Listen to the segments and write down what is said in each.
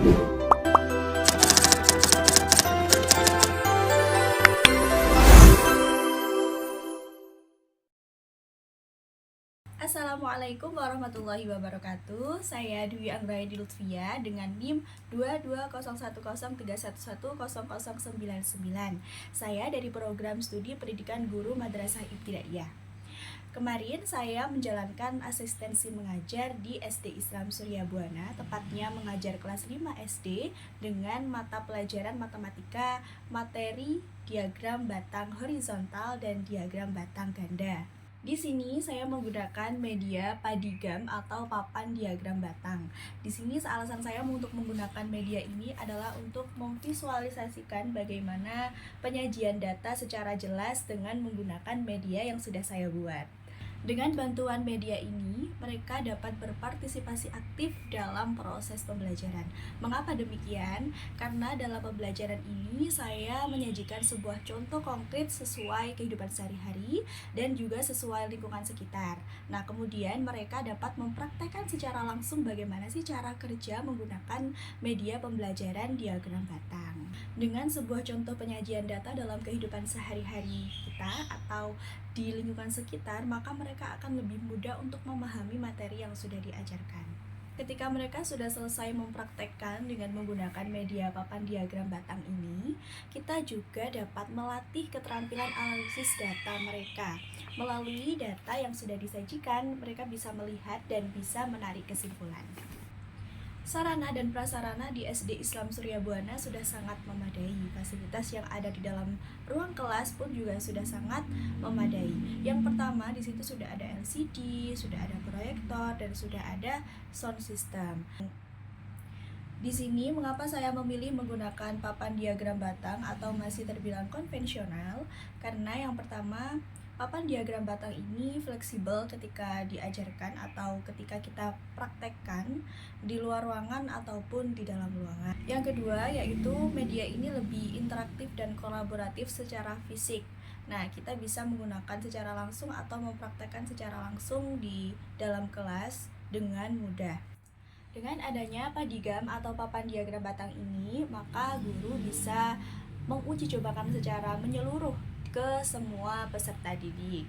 Assalamualaikum warahmatullahi wabarakatuh. Saya Dwi Anggraini Lutfia dengan NIM 2201031110099. Saya dari program studi pendidikan guru Madrasah Ibtidaiyah. Kemarin saya menjalankan asistensi mengajar di SD Islam Surya Buana, tepatnya mengajar kelas 5 SD dengan mata pelajaran matematika, materi diagram batang horizontal dan diagram batang ganda. Di sini saya menggunakan media padigam atau papan diagram batang. Di sini alasan saya untuk menggunakan media ini adalah untuk memvisualisasikan bagaimana penyajian data secara jelas dengan menggunakan media yang sudah saya buat. Dengan bantuan media ini, mereka dapat berpartisipasi aktif dalam proses pembelajaran. Mengapa demikian? Karena dalam pembelajaran ini saya menyajikan sebuah contoh konkret sesuai kehidupan sehari-hari dan juga sesuai lingkungan sekitar. Nah, kemudian mereka dapat mempraktekkan secara langsung bagaimana sih cara kerja menggunakan media pembelajaran diagram batang. Dengan sebuah contoh penyajian data dalam kehidupan sehari-hari kita atau di lingkungan sekitar, maka mereka akan lebih mudah untuk memahami materi yang sudah diajarkan. Ketika mereka sudah selesai mempraktekkan dengan menggunakan media papan diagram batang ini, kita juga dapat melatih keterampilan analisis data mereka. Melalui data yang sudah disajikan, mereka bisa melihat dan bisa menarik kesimpulan. Sarana dan prasarana di SD Islam Surya Buana sudah sangat memadai. Fasilitas yang ada di dalam ruang kelas pun juga sudah sangat memadai. Yang pertama, di situ sudah ada LCD, sudah ada proyektor, dan sudah ada sound system. Di sini, mengapa saya memilih menggunakan papan diagram batang atau masih terbilang konvensional? Karena yang pertama, papan diagram batang ini fleksibel ketika diajarkan atau ketika kita praktekkan di luar ruangan ataupun di dalam ruangan. Yang kedua, yaitu media ini lebih interaktif dan kolaboratif secara fisik. Nah, kita bisa menggunakan secara langsung atau mempraktekkan secara langsung di dalam kelas dengan mudah. Dengan adanya padigam atau papan diagram batang ini, maka guru bisa menguji cobakan secara menyeluruh ke semua peserta didik.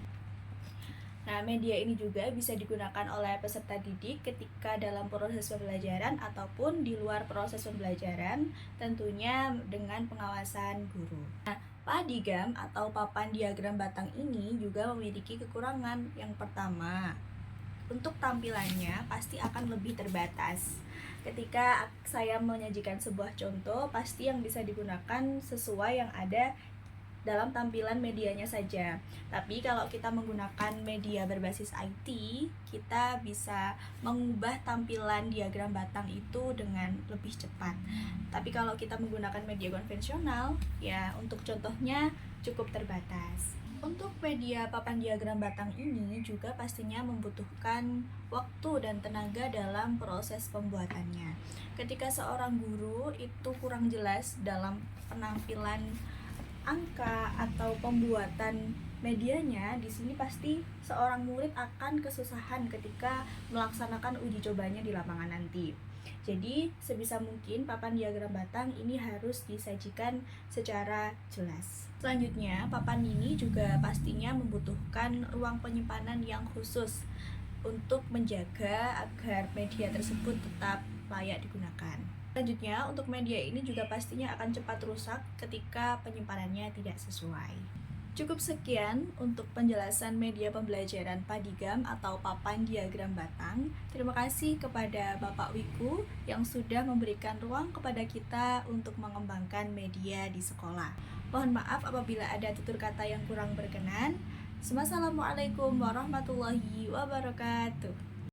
Nah, media ini juga bisa digunakan oleh peserta didik ketika dalam proses pembelajaran ataupun di luar proses pembelajaran, tentunya dengan pengawasan guru. Nah, padigam atau papan diagram batang ini juga memiliki kekurangan. Yang pertama, untuk tampilannya pasti akan lebih terbatas. Ketika saya menyajikan sebuah contoh, pasti yang bisa digunakan sesuai yang ada dalam tampilan medianya saja. Tapi kalau kita menggunakan media berbasis IT, kita bisa mengubah tampilan diagram batang itu dengan lebih cepat. Tapi kalau kita menggunakan media konvensional, ya untuk contohnya cukup terbatas. Untuk media papan diagram batang ini juga pastinya membutuhkan waktu dan tenaga dalam proses pembuatannya. Ketika seorang guru itu kurang jelas dalam penampilan angka atau pembuatan medianya, di sini pasti seorang murid akan kesusahan ketika melaksanakan uji cobanya di lapangan nanti. Jadi, sebisa mungkin papan diagram batang ini harus disajikan secara jelas. Selanjutnya, papan ini juga pastinya membutuhkan ruang penyimpanan yang khusus untuk menjaga agar media tersebut tetap layak digunakan. Selanjutnya, untuk media ini juga pastinya akan cepat rusak ketika penyimpanannya tidak sesuai. Cukup sekian untuk penjelasan media pembelajaran padigam atau papan diagram batang. Terima kasih kepada Bapak Wiku yang sudah memberikan ruang kepada kita untuk mengembangkan media di sekolah. Mohon maaf apabila ada tutur kata yang kurang berkenan. Wassalamualaikum warahmatullahi wabarakatuh.